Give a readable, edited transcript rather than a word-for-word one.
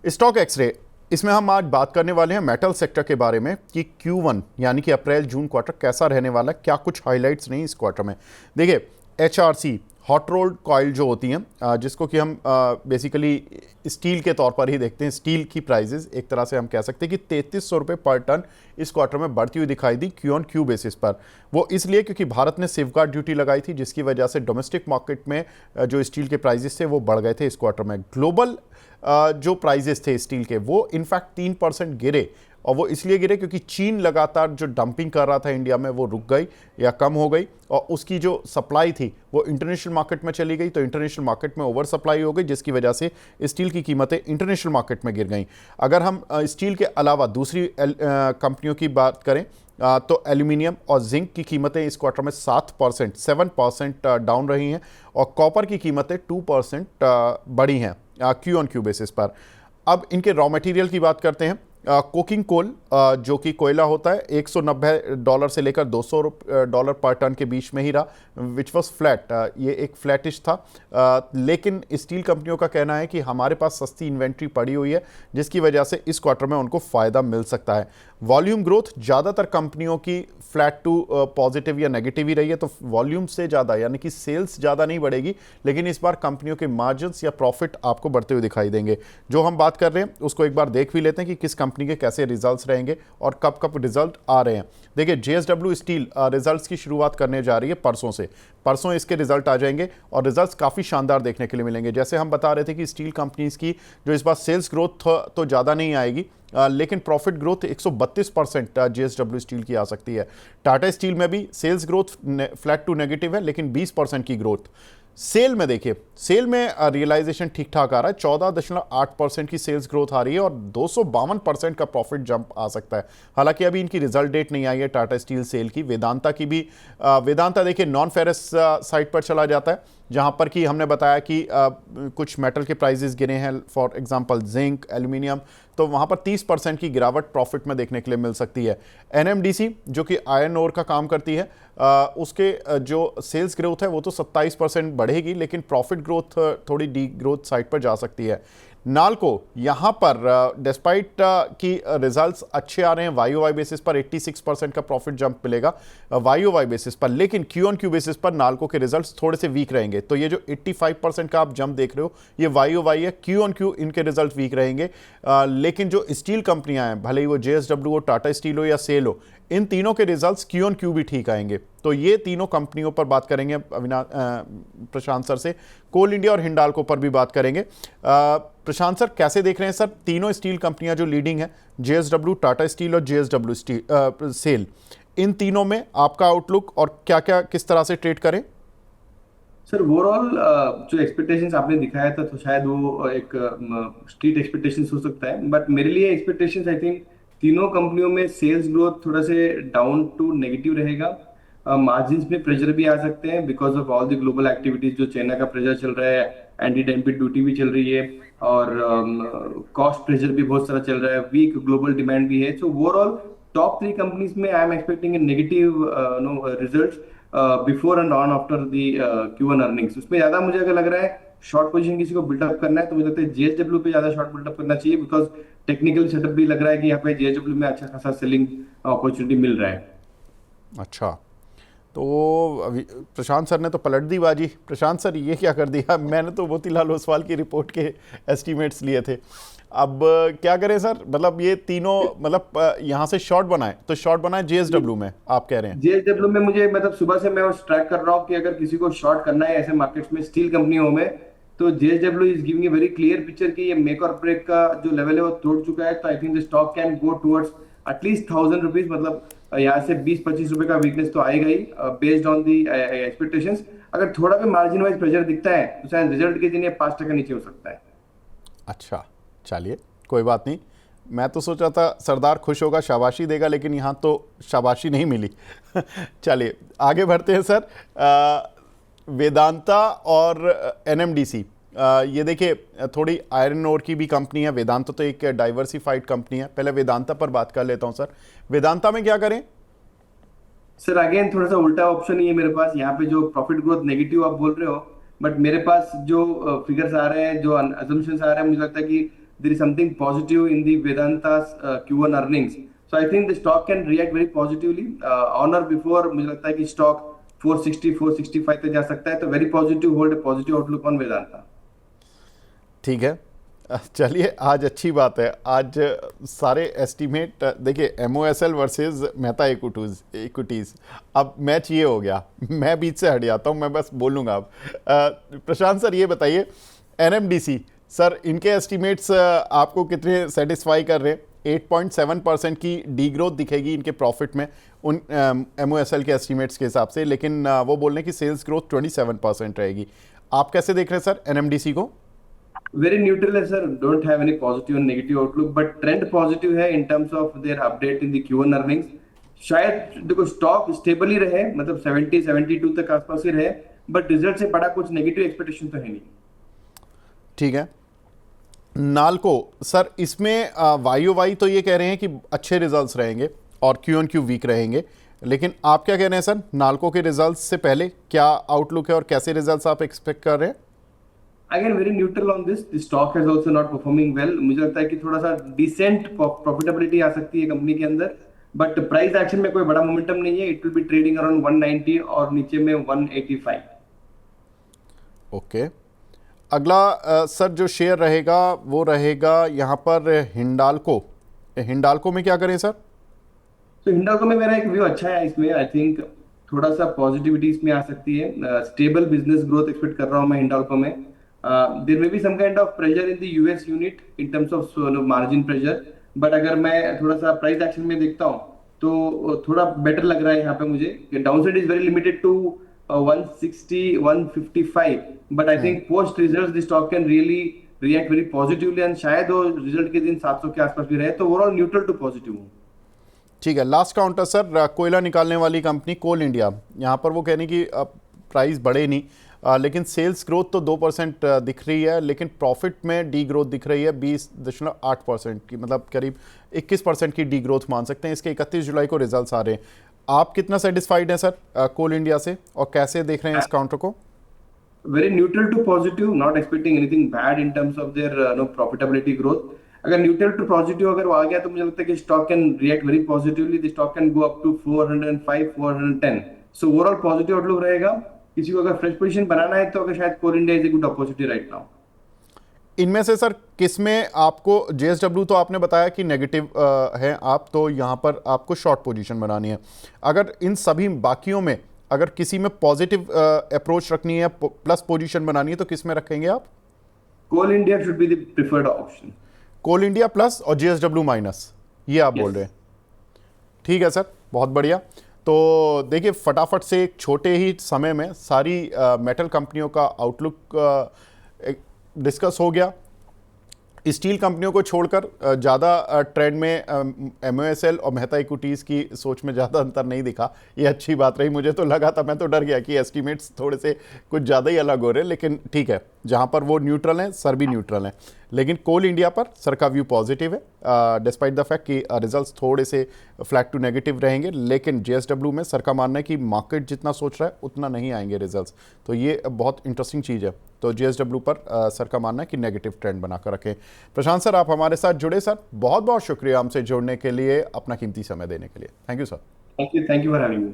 Stock x ray, इसमें हम आज बात करने वाले हैं मेटल सेक्टर के बारे में कि Q1 यानी कि अप्रैल जून क्वार्टर कैसा रहने वाला है, क्या कुछ हाइलाइट्स नहीं इस क्वार्टर में। देखिए, HRC हॉट रोल्ड कॉइल जो होती हैं, जिसको कि हम बेसिकली स्टील के तौर पर ही देखते हैं, स्टील की प्राइजेस एक तरह से हम कह सकते हैं कि 3300 रुपये पर टन इस क्वार्टर में बढ़ती हुई दिखाई दी क्यू ऑन क्यू बेसिस पर। वो इसलिए क्योंकि भारत ने सेफगार्ड ड्यूटी लगाई थी, जिसकी वजह से डोमेस्टिक मार्केट में जो स्टील के प्राइजेस थे वो बढ़ गए थे इस क्वार्टर में। ग्लोबल जो प्राइजेस थे स्टील के वो इनफैक्ट 3% गिरे, और वो इसलिए गिरे क्योंकि चीन लगातार जो डंपिंग कर रहा था इंडिया में वो रुक गई या कम हो गई, और उसकी जो सप्लाई थी वो इंटरनेशनल मार्केट में चली गई, तो इंटरनेशनल मार्केट में ओवर सप्लाई हो गई, जिसकी वजह से स्टील की कीमतें इंटरनेशनल मार्केट में गिर गई। अगर हम स्टील के अलावा दूसरी कंपनियों की बात करें तो एल्यूमिनियम और जिंक की कीमतें इस क्वार्टर में 7% डाउन रही हैं, और कॉपर की कीमतें 2% बढ़ी हैं क्यू ऑन क्यू बेसिस पर। अब इनके रॉ मटेरियल की बात करते हैं। कोकिंग कोल जो कि कोयला होता है, $190 से लेकर $200 पर टन के बीच में ही रहा, विच वॉज फ्लैट। ये एक फ्लैटिश था, लेकिन स्टील कंपनियों का कहना है कि हमारे पास सस्ती इन्वेंट्री पड़ी हुई है, जिसकी वजह से इस क्वार्टर में उनको फ़ायदा मिल सकता है। वॉल्यूम ग्रोथ ज़्यादातर कंपनियों की फ्लैट टू पॉजिटिव या नेगेटिव ही रही है, तो वॉल्यूम से ज़्यादा यानी कि सेल्स ज़्यादा नहीं बढ़ेगी, लेकिन इस बार कंपनियों के मार्जिन्स या प्रॉफिट आपको बढ़ते हुए दिखाई देंगे। जो हम बात कर रहे हैं उसको एक बार देख भी लेते हैं कि किस कंपनी के कैसे रिजल्ट्स रहेंगे और कब कब रिजल्ट आ रहे हैं। देखिए, JSW स्टील रिजल्ट्स की शुरुआत करने जा रही है परसों से। परसों इसके रिजल्ट आ जाएंगे और रिजल्ट्स काफ़ी शानदार देखने के लिए मिलेंगे। जैसे हम बता रहे थे कि स्टील कंपनीज की जो इस बार सेल्स ग्रोथ तो ज़्यादा नहीं आएगी, लेकिन प्रॉफिट ग्रोथ 132% JSW स्टील की आ सकती है। टाटा स्टील में भी sales growth flat to negative है, लेकिन 20% की ग्रोथ। सेल में देखिए, सेल में रियलाइजेशन ठीक ठाक आ रहा है, 14.8% की सेल्स ग्रोथ आ रही है और 252% का प्रॉफिट जंप आ सकता है। हालांकि अभी इनकी रिजल्ट डेट नहीं आई है टाटा स्टील सेल की। वेदांता की भी, वेदांता देखिए नॉन फेरस साइड पर चला जाता है, जहां पर कि हमने बताया कि कुछ मेटल के प्राइजेस गिरे हैं, फॉर एग्जांपल जिंक, एल्यूमिनियम, तो वहां पर 30% की गिरावट प्रॉफिट में देखने के लिए मिल सकती है। NMDC जो कि आयरन ओर का काम करती है, उसके जो सेल्स ग्रोथ है वो तो 27% बढ़ेगी, लेकिन प्रॉफिट ग्रोथ थोड़ी डी ग्रोथ साइड पर जा सकती है। नाल्को यहाँ पर डिस्पाइट कि रिजल्ट्स अच्छे आ रहे हैं, YOY बेसिस पर 86% का प्रॉफिट जंप मिलेगा YOY बेसिस पर, लेकिन क्यू ऑन क्यू बेसिस पर नाल्को के रिजल्ट्स थोड़े से वीक रहेंगे। तो ये जो 85% का आप जंप देख रहे हो ये YOY है, क्यू ऑन क्यू इनके रिजल्ट वीक रहेंगे। लेकिन जो स्टील कंपनियां हैं, भले ही वो JSW हो, टाटा स्टील हो या सेल हो, इन तीनों के रिजल्ट्स क्यू ऑन क्यू भी ठीक आएंगे। तो ये तीनों कंपनियों पर बात करेंगे प्रशांत सर से। कोल इंडिया और हिंडाल्को पर भी बात करेंगे। प्रशांत सर, कैसे देख रहे हैं सर तीनों स्टील कंपनियां जो लीडिंग है, JSW, टाटा स्टील और JSW स्टील सेल, इन तीनों में आपका आउटलुक और क्या क्या किस तरह से ट्रेड करें? सर ओवरऑल जो एक्सपेक्टेशंस आपने दिखाया था तो शायद वो एक स्ट्रीट एक्सपेक्टेशंस हो सकता है, बट मेरे लिए एक्सपेक्टेशंस आई थिंक तीनों कंपनियों में सेल्स ग्रोथ थोड़ा से डाउन टू नेगेटिव रहेगा। मार्जिन्स में प्रेशर भी आ सकते हैं because of all the global activities, जो चाइना का प्रेशर चल रहा है, एंटी डैम्पिंग ड्यूटी भी चल रही है, और कॉस्ट प्रेशर भी बहुत सारा चल रहा है, वीक ग्लोबल डिमांड भी है। So overall top three companies में I am expecting a negative result before and on after the Q1 earnings. उसमें ज्यादा मुझे अगर लग रहा है शॉर्ट पोजीशन किसी को बिल्डअप करना है तो मुझे लगता है JSW पे ज्यादा शॉर्ट बिल्डअप करना चाहिए, बिकॉज टेक्निकल सेटअप भी लग रहा है कि यहाँ पे JSW में अच्छा खासा सेलिंग अपॉर्चुनिटी मिल रहा है। अच्छा, तो अभी प्रशांत सर ने तो पलट दी बाजी। प्रशांत सर, ये क्या कर दिया? मैंने तो मोतीलाल ओसवाल की रिपोर्ट के एस्टीमेट्स लिए थे, अब क्या करें सर? मतलब ये तीनों, मतलब यहाँ से शॉर्ट बनाए तो शॉर्ट बनाए JSW में, आप कह रहे हैं? JSW में मुझे मतलब सुबह से मैं ट्रैक कर रहा हूँ कि अगर किसी को शॉर्ट करना है ऐसे मार्केट्स में स्टील कंपनियों में, तो JSW is giving a very clear picture कि ये मेक और ब्रेक का जो लेवल है वो तोड़ चुका है। तो I think the stock can go towards at least 1000 rupees, मतलब यहाँ से 20-25 रुपए का वीकनेस तो आएगा ही बेस्ड ऑन दी एक्सपेक्टेशंस। अगर थोड़ा भी मार्जिन वाइज प्रेशर दिखता है तो शायद रिजल्ट के दिन ये 5% नीचे हो सकता है। अच्छा, चलिए कोई बात नहीं। मैं तो सोच रहा था सरदार खुश होगा, शाबाशी देगा, लेकिन यहाँ तो शाबाशी नहीं मिली। चलिए आगे बढ़ते हैं सर। वेदांता और NMDC, ये देखिए थोड़ी आयरन ओर की भी कंपनी है। वेदांता तो एक डाइवर्सिफाइड कंपनी है। पहले वेदांता पर बात कर लेता हूं सर। वेदांता में क्या करें? सर अगेन थोड़ा सा उल्टा ऑप्शन ही है मेरे पास। यहाँ पे जो प्रॉफिट ग्रोथ नेगेटिव आप बोल रहे हो, बट मेरे पास जो फिगर्स आ रहे हैं, जो अजम्पशंस आ रहे हैं, मुझे लगता है कि there is something positive in the Vedanta's Q1 earnings. So I think the stock can react very positively. On or before मुझे लगता है कि stock 460 465 तक जा सकता है, तो very positive, hold a positive outlook on Vedanta. ठीक है, चलिए आज अच्छी बात है। आज सारे एस्टीमेट देखिए, MOSL वर्सेस मेहता इक्विटीज़, अब मैच ये हो गया। मैं बीच से हट जाता हूँ, मैं बस बोलूँगा अब। प्रशांत सर ये बताइए, NMDC सर, इनके एस्टीमेट्स आपको कितने सेटिस्फाई कर रहे हैं? 8.7% की डी ग्रोथ दिखेगी इनके प्रॉफिट में उन MOSL के एस्टीमेट्स के हिसाब से, लेकिन वो बोल रहे हैं कि सेल्स ग्रोथ 27% रहेगी। आप कैसे देख रहे हैं सर NMDC को? Very neutral है sir, don't have any positive and negative outlook, but trend positive है in terms of their update in the Q1 earnings. शायद देखो स्टॉक स्टेबल ही रहे, मतलब 70 72 तक आसपास ही रहे, बट रिजल्ट से बड़ा कुछ नेगेटिव एक्सपेक्टेशन तो है नहीं। ठीक है, नाल्को सर, इसमें YOY तो ये कह रहे हैं कि अच्छे रिजल्ट्स रहेंगे और Q1Q वीक रहेंगे, लेकिन आप क्या कह रहे हैं सर? नाल्को के रिजल्ट्स से पहले क्या आउटलुक है और कैसे रिजल्ट्स आप एक्सपेक्ट कर रहे हैं? Again, very neutral on this. The stock has also not performing well. मुझे लगता है कि थोड़ा सा डिसेंट प्रॉफिटेबिलिटी आ सकती है कंपनी के अंदर, बट प्राइस एक्शन में कोई बड़ा मोमेंटम नहीं है। It will be trading around 190 और नीचे में 185। ओके, अगला सर जो शेयर रहेगा वो रहेगा यहाँ पर हिंडाल्को। हिंडाल्को में क्या करें सर? तो हिंडाल्को में मेरा एक व्यू अच्छा है, इसमें आई थिंक थोड़ा सा पॉजिटिविटी इसमें आ सकती है। स्टेबल बिजनेस ग्रोथ एक्सपेक्ट कर रहा हूँ मैं हिंडाल्को में। There may be some kind of pressure in the US unit in terms of margin pressure, but अगर मैं थोड़ा सा प्राइस एक्शन में देखता हूँ तो थोड़ा बेटर लग रहा है यहाँ पे मुझे। Downside is very limited to 160 155, but I think post results the stock can really react very positively, and शायद वो रिजल्ट के दिन 700 के आसपास भी रहे, तो ओवरऑल न्यूट्रल टू पॉजिटिव हूँ। ठीक है, लास्ट काउंटर सर, कोयला निकालने वाली कंपनी कोल इंडिया, यहाँ पर वो कह रहे हैं कि प्राइस बढ़े नहीं, लेकिन सेल्स ग्रोथ तो 2% दिख रही है, लेकिन प्रॉफिट में डी ग्रोथ दिख रही है 20.8% की, मतलब करीब 21% की डी ग्रोथ मान सकते हैं। इसके 31 जुलाई को रिजल्ट्स आ रहे हैं। आप कितना सेटिस्फाइड हैं सर कोल इंडिया से, और कैसे देख रहे हैं इस काउंटर को? Very neutral to positive, not expecting anything bad in terms of their profitability growth. अगर न्यूट्रल टू पॉजिटिव अगर वो आ गया तो मुझे लगता है कि stock can react very positively. The stock can go up to 405 410, so overall positive outlook रहेगा। किसी को अगर फ्रेश पोजीशन बनाना है तो अगर शायद Coal India is a good opportunity right now. इनमें से सर किस में आपको, JSW तो आपने बताया कि नेगेटिव है आप, तो यहाँ पर आपको शॉर्ट पोजीशन बनानी है। अगर इन सभी बाकियों में अगर किसी में पॉजिटिव अप्रोच रखनी है, प्लस पोजीशन बनानी है, तो किस में रखेंगे आप? Coal India should be the preferred option. Coal India plus और JSW माइनस, ये आप बोल रहे हैं? ठीक है सर, बहुत बढ़िया। तो देखिए, फटाफट से एक छोटे ही समय में सारी मेटल कंपनियों का आउटलुक डिस्कस हो गया। स्टील कंपनियों को छोड़कर ज़्यादा ट्रेंड में MOSL और मेहता इक्विटीज़ की सोच में ज़्यादा अंतर नहीं दिखा। ये अच्छी बात रही, मुझे तो लगा था, मैं तो डर गया कि एस्टीमेट्स थोड़े से कुछ ज़्यादा ही अलग हो रहे हैं, लेकिन ठीक है, जहाँ पर वो न्यूट्रल हैं सर भी न्यूट्रल हैं। लेकिन कोल इंडिया पर सर का व्यू पॉजिटिव है, डिस्पाइट द फैक्ट कि रिजल्ट्स थोड़े से फ्लैट टू नेगेटिव रहेंगे, लेकिन JSW में सर का मानना है कि मार्केट जितना सोच रहा है उतना नहीं आएंगे रिजल्ट्स, तो ये बहुत इंटरेस्टिंग चीज़ है। तो JSW पर सर का मानना है कि नेगेटिव ट्रेंड बनाकर रखें। प्रशांत सर, आप हमारे साथ जुड़े सर, बहुत बहुत शुक्रिया हमसे जुड़ने के लिए, अपना कीमती समय देने के लिए। Thank you sir. Thank you for having me.